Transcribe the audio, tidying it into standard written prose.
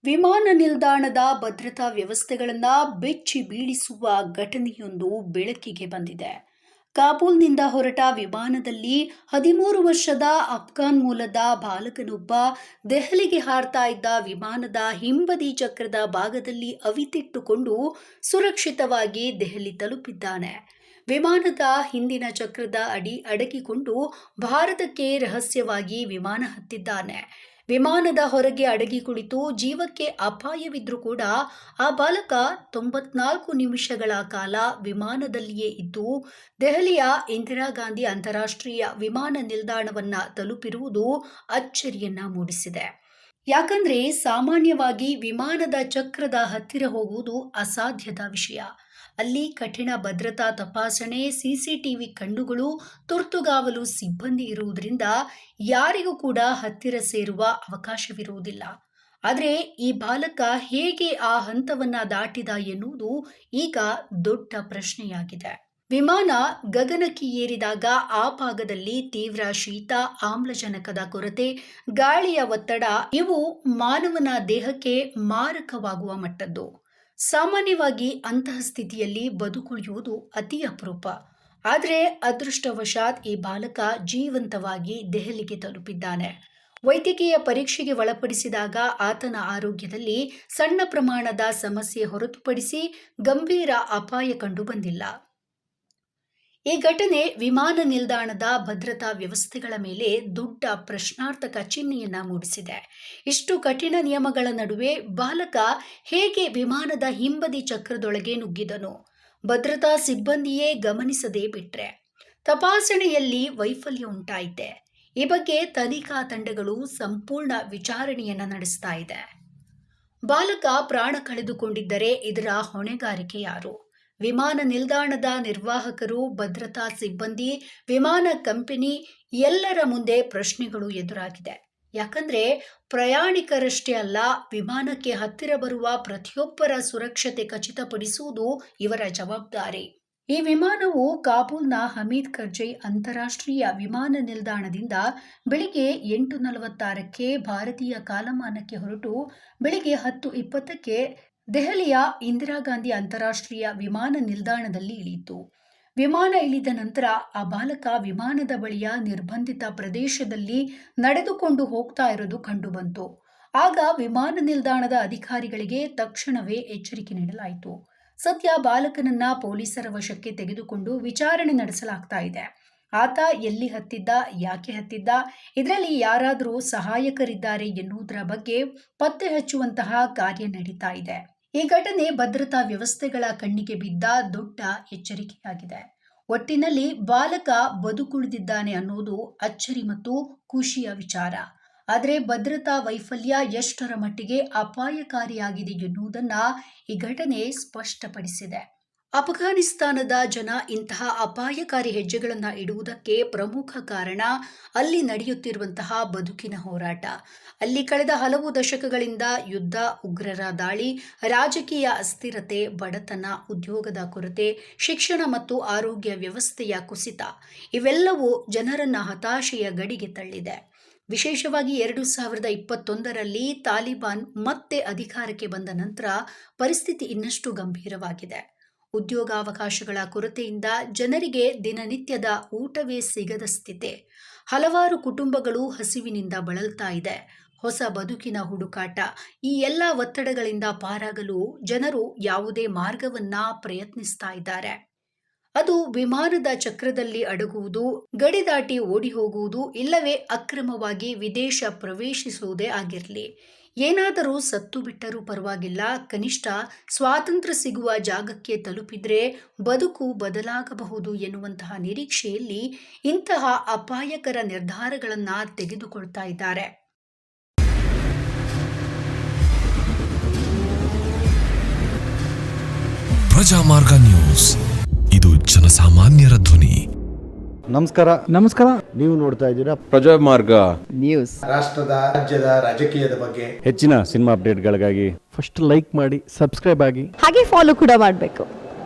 ವಿಮಾನ ನಿಲ್ದಾಣದ ಭದ್ರತಾ ವ್ಯವಸ್ಥೆಗಳನ್ನು ಬೆಚ್ಚಿ ಬೀಳಿಸುವ ಘಟನೆಯೊಂದು ಬೆಳಕಿಗೆ ಬಂದಿದೆ. ಕಾಬೂಲ್ನಿಂದ ಹೊರಟ ವಿಮಾನದಲ್ಲಿ 13 ವರ್ಷದ ಅಫ್ಘಾನ್ ಮೂಲದ ಬಾಲಕನೊಬ್ಬ ದೆಹಲಿಗೆ ಹಾರ್ತಾ ಇದ್ದ ವಿಮಾನದ ಹಿಂಬದಿ ಚಕ್ರದ ಭಾಗದಲ್ಲಿ ಅವಿತಿಟ್ಟುಕೊಂಡು ಸುರಕ್ಷಿತವಾಗಿ ದೆಹಲಿ ತಲುಪಿದ್ದಾನೆ. ವಿಮಾನದ ಹಿಂದಿನ ಚಕ್ರದ ಅಡಿ ಅಡಗಿಕೊಂಡು ಭಾರತಕ್ಕೆ ರಹಸ್ಯವಾಗಿ ವಿಮಾನ ಹತ್ತಿದ್ದಾನೆ. ವಿಮಾನದ ಹೊರಗೆ ಅಡಗಿ ಕುಳಿತು ಜೀವಕ್ಕೆ ಅಪಾಯವಿದ್ರೂ ಕೂಡ ಆ ಬಾಲಕ 94 ನಿಮಿಷಗಳ ಕಾಲ ವಿಮಾನದಲ್ಲಿಯೇ ಇದ್ದು ದೆಹಲಿಯ ಇಂದಿರಾ ಗಾಂಧಿ ಅಂತಾರಾಷ್ಟ್ರೀಯ ವಿಮಾನ ನಿಲ್ದಾಣವನ್ನ ತಲುಪಿರುವುದು ಅಚ್ಚರಿಯನ್ನ ಮೂಡಿಸಿದೆ. ಯಾಕಂದ್ರೆ ಸಾಮಾನ್ಯವಾಗಿ ವಿಮಾನದ ಚಕ್ರದ ಹತ್ತಿರ ಹೋಗುವುದು ಅಸಾಧ್ಯದ ವಿಷಯ. ಅಲ್ಲಿ ಕಠಿಣ ಭದ್ರತಾ ತಪಾಸಣೆ, ಸಿಸಿಟಿವಿ ಕಣ್ಣುಗಳು, ತುರ್ತುಗಾವಲು ಸಿಬ್ಬಂದಿ ಇರುವುದರಿಂದ ಯಾರಿಗೂ ಕೂಡ ಹತ್ತಿರ ಸೇರುವ ಅವಕಾಶವಿರುವುದಿಲ್ಲ. ಆದರೆ ಈ ಬಾಲಕ ಹೇಗೆ ಆ ಹಂತವನ್ನ ದಾಟಿದ ಎನ್ನುವುದು ಈಗ ದೊಡ್ಡ ಪ್ರಶ್ನೆಯಾಗಿದೆ. ವಿಮಾನ ಗಗನಕ್ಕೆ ಏರಿದಾಗ ಆ ಭಾಗದಲ್ಲಿ ತೀವ್ರ ಶೀತ, ಆಮ್ಲಜನಕದ ಕೊರತೆ, ಗಾಳಿಯ ಒತ್ತಡ ಇವು ಮಾನವನ ದೇಹಕ್ಕೆ ಮಾರಕವಾಗುವ ಮಟ್ಟದ್ದು. ಸಾಮಾನ್ಯವಾಗಿ ಅಂತಹ ಸ್ಥಿತಿಯಲ್ಲಿ ಬದುಕುಳಿಯುವುದು ಅತಿ ಅಪರೂಪ. ಆದರೆ ಅದೃಷ್ಟವಶಾತ್ ಈ ಬಾಲಕ ಜೀವಂತವಾಗಿ ದೆಹಲಿಗೆ ತಲುಪಿದ್ದಾನೆ. ವೈದ್ಯಕೀಯ ಪರೀಕ್ಷೆಗೆ ಒಳಪಡಿಸಿದಾಗ ಆತನ ಆರೋಗ್ಯದಲ್ಲಿ ಸಣ್ಣ ಪ್ರಮಾಣದ ಸಮಸ್ಯೆ ಹೊರತುಪಡಿಸಿ ಗಂಭೀರ ಅಪಾಯ ಕಂಡು ಬಂದಿಲ್ಲ. ಈ ಘಟನೆ ವಿಮಾನ ನಿಲ್ದಾಣದ ಭದ್ರತಾ ವ್ಯವಸ್ಥೆಗಳ ಮೇಲೆ ದೊಡ್ಡ ಪ್ರಶ್ನಾರ್ಥಕ ಚಿಹ್ನೆಯನ್ನ ಮೂಡಿಸಿದೆ. ಇಷ್ಟು ಕಠಿಣ ನಿಯಮಗಳ ನಡುವೆ ಬಾಲಕ ಹೇಗೆ ವಿಮಾನದ ಹಿಂಬದಿ ಚಕ್ರದೊಳಗೆ ನುಗ್ಗಿದನು? ಭದ್ರತಾ ಸಿಬ್ಬಂದಿಯೇ ಗಮನಿಸದೇ ಬಿಟ್ರೆ? ತಪಾಸಣೆಯಲ್ಲಿ ವೈಫಲ್ಯ ಉಂಟಾಯಿತೆ? ಈ ಬಗ್ಗೆ ತನಿಖಾ ತಂಡಗಳು ಸಂಪೂರ್ಣ ವಿಚಾರಣೆಯನ್ನ ನಡೆಸ್ತಾ ಇದೆ. ಬಾಲಕ ಪ್ರಾಣ ಕಳೆದುಕೊಂಡಿದ್ದರೆ ಇದರ ಹೊಣೆಗಾರಿಕೆ ಯಾರು? ವಿಮಾನ ನಿಲ್ದಾಣದ ನಿರ್ವಾಹಕರು, ಭದ್ರತಾ ಸಿಬ್ಬಂದಿ, ವಿಮಾನ ಕಂಪನಿ ಎಲ್ಲರ ಮುಂದೆ ಪ್ರಶ್ನೆಗಳು ಎದುರಾಗಿದೆ. ಯಾಕಂದ್ರೆ ಪ್ರಯಾಣಿಕರಷ್ಟೇ ಅಲ್ಲ, ವಿಮಾನಕ್ಕೆ ಹತ್ತಿರ ಬರುವ ಪ್ರತಿಯೊಬ್ಬರ ಸುರಕ್ಷತೆ ಖಚಿತಪಡಿಸುವುದು ಇವರ ಜವಾಬ್ದಾರಿ. ಈ ವಿಮಾನವು ಕಾಬೂಲ್ನ ಹಮೀದ್ ಕರ್ಜೈ ಅಂತಾರಾಷ್ಟ್ರೀಯ ವಿಮಾನ ನಿಲ್ದಾಣದಿಂದ ಬೆಳಿಗ್ಗೆ 8:46ಕ್ಕೆ ಭಾರತೀಯ ಕಾಲಮಾನಕ್ಕೆ ಹೊರಟು ಬೆಳಿಗ್ಗೆ 10:20ಕ್ಕೆ ದೆಹಲಿಯ ಇಂದಿರಾ ಗಾಂಧಿ ಅಂತಾರಾಷ್ಟ್ರೀಯ ವಿಮಾನ ನಿಲ್ದಾಣದಲ್ಲಿ ಇಳಿಯಿತು. ವಿಮಾನ ಇಳಿದ ನಂತರ ಆ ಬಾಲಕ ವಿಮಾನದ ಬಳಿಯ ನಿರ್ಬಂಧಿತ ಪ್ರದೇಶದಲ್ಲಿ ನಡೆದುಕೊಂಡು ಹೋಗ್ತಾ ಇರೋದು ಕಂಡುಬಂತು. ಆಗ ವಿಮಾನ ನಿಲ್ದಾಣದ ಅಧಿಕಾರಿಗಳಿಗೆ ತಕ್ಷಣವೇ ಎಚ್ಚರಿಕೆ ನೀಡಲಾಯಿತು. ಸದ್ಯ ಬಾಲಕನನ್ನ ಪೊಲೀಸರ ವಶಕ್ಕೆ ತೆಗೆದುಕೊಂಡು ವಿಚಾರಣೆ ನಡೆಸಲಾಗ್ತಾ ಇದೆ. ಆತ ಎಲ್ಲಿ ಹತ್ತಿದ್ದ, ಯಾಕೆ ಹತ್ತಿದ್ದ, ಇದರಲ್ಲಿ ಯಾರಾದರೂ ಸಹಾಯಕರಿದ್ದಾರೆ ಎನ್ನುವುದರ ಬಗ್ಗೆ ಪತ್ತೆ ಹಚ್ಚುವಂತಹ ಕಾರ್ಯ ನಡೀತಾ ಇದೆ. ಈ ಘಟನೆ ಭದ್ರತಾ ವ್ಯವಸ್ಥೆಗಳ ಕಣ್ಣಿಗೆ ಬಿದ್ದ ದೊಡ್ಡ ಎಚ್ಚರಿಕೆಯಾಗಿದೆ. ಒಟ್ಟಿನಲ್ಲಿ ಬಾಲಕ ಬದುಕುಳಿದಿದ್ದಾನೆ ಅನ್ನೋದು ಅಚ್ಚರಿ ಮತ್ತು ಖುಷಿಯ ವಿಚಾರ. ಆದರೆ ಭದ್ರತಾ ವೈಫಲ್ಯ ಎಷ್ಟರ ಮಟ್ಟಿಗೆ ಅಪಾಯಕಾರಿಯಾಗಿದೆ ಎನ್ನುವುದನ್ನ ಈ ಘಟನೆ ಸ್ಪಷ್ಟಪಡಿಸಿದೆ. ಅಫ್ಘಾನಿಸ್ತಾನದ ಜನ ಇಂತಹ ಅಪಾಯಕಾರಿ ಹೆಜ್ಜೆಗಳನ್ನು ಇಡುವುದಕ್ಕೆ ಪ್ರಮುಖ ಕಾರಣ ಅಲ್ಲಿ ನಡೆಯುತ್ತಿರುವಂತಹ ಬದುಕಿನ ಹೋರಾಟ. ಅಲ್ಲಿ ಕಳೆದ ಹಲವು ದಶಕಗಳಿಂದ ಯುದ್ಧ, ಉಗ್ರರ ದಾಳಿ, ರಾಜಕೀಯ ಅಸ್ಥಿರತೆ, ಬಡತನ, ಉದ್ಯೋಗದ ಕೊರತೆ, ಶಿಕ್ಷಣ ಮತ್ತು ಆರೋಗ್ಯ ವ್ಯವಸ್ಥೆಯ ಕುಸಿತ ಇವೆಲ್ಲವೂ ಜನರನ್ನ ಹತಾಶೆಯ ಗಡಿಗೆ ತಳ್ಳಿದೆ. ವಿಶೇಷವಾಗಿ 2021ರಲ್ಲಿ ತಾಲಿಬಾನ್ ಮತ್ತೆ ಅಧಿಕಾರಕ್ಕೆ ಬಂದ ನಂತರ ಪರಿಸ್ಥಿತಿ ಇನ್ನಷ್ಟು ಗಂಭೀರವಾಗಿದೆ. ಉದ್ಯೋಗಾವಕಾಶಗಳ ಕೊರತೆಯಿಂದ ಜನರಿಗೆ ದಿನನಿತ್ಯದ ಊಟವೇ ಸಿಗದ ಸ್ಥಿತಿ. ಹಲವಾರು ಕುಟುಂಬಗಳು ಹಸಿವಿನಿಂದ ಬಳಲ್ತಾ ಇದೆ. ಹೊಸ ಬದುಕಿನ ಹುಡುಕಾಟ. ಈ ಎಲ್ಲ ಒತ್ತಡಗಳಿಂದ ಪಾರಾಗಲು ಜನರು ಯಾವುದೇ ಮಾರ್ಗವನ್ನ ಪ್ರಯತ್ನಿಸ್ತಾ ಇದ್ದಾರೆ. ಅದು ವಿಮಾನದ ಚಕ್ರದಲ್ಲಿ ಅಡಗುವುದು, ಗಡಿ ದಾಟಿ ಓಡಿ ಹೋಗುವುದು, ಇಲ್ಲವೇ ಅಕ್ರಮವಾಗಿ ವಿದೇಶ ಪ್ರವೇಶಿಸುವುದೇ ಆಗಿರಲಿ. ಏನಾದರೂ ಸತ್ತು ಬಿಟ್ಟರೂ ಪರವಾಗಿಲ್ಲ, ಕನಿಷ್ಠ ಸ್ವಾತಂತ್ರ್ಯ ಸಿಗುವ ಜಾಗಕ್ಕೆ ತಲುಪಿದ್ರೆ ಬದುಕು ಬದಲಾಗಬಹುದು ಎನ್ನುವಂತಹ ನಿರೀಕ್ಷೆಯಲ್ಲಿ ಇಂತಹ ಅಪಾಯಕರ ನಿರ್ಧಾರಗಳನ್ನ ತೆಗೆದುಕೊಳ್ತಾ ಇದ್ದಾರೆ. ಪ್ರಜಾಮಾರ್ಗ ನ್ಯೂಸ್, ಇದು ಜನಸಾಮಾನ್ಯರ ಧ್ವನಿ. ನಮಸ್ಕಾರ. ನೀವು ನೋಡ್ತಾ ಇದ್ದೀರಾ ಪ್ರಜಾಮಾರ್ಗ ನ್ಯೂಸ್. ರಾಷ್ಟ್ರದ, ರಾಜ್ಯದ ರಾಜಕೀಯದ ಬಗ್ಗೆ ಹೆಚ್ಚಿನ ಸಿನಿಮಾ ಅಪ್ಡೇಟ್ಗಳಿಗಾಗಿ ಫಸ್ಟ್ ಲೈಕ್ ಮಾಡಿ, ಸಬ್ಸ್ಕ್ರೈಬ್ ಆಗಿ, ಹಾಗೆ ಫಾಲೋ ಕೂಡ ಮಾಡಬೇಕು.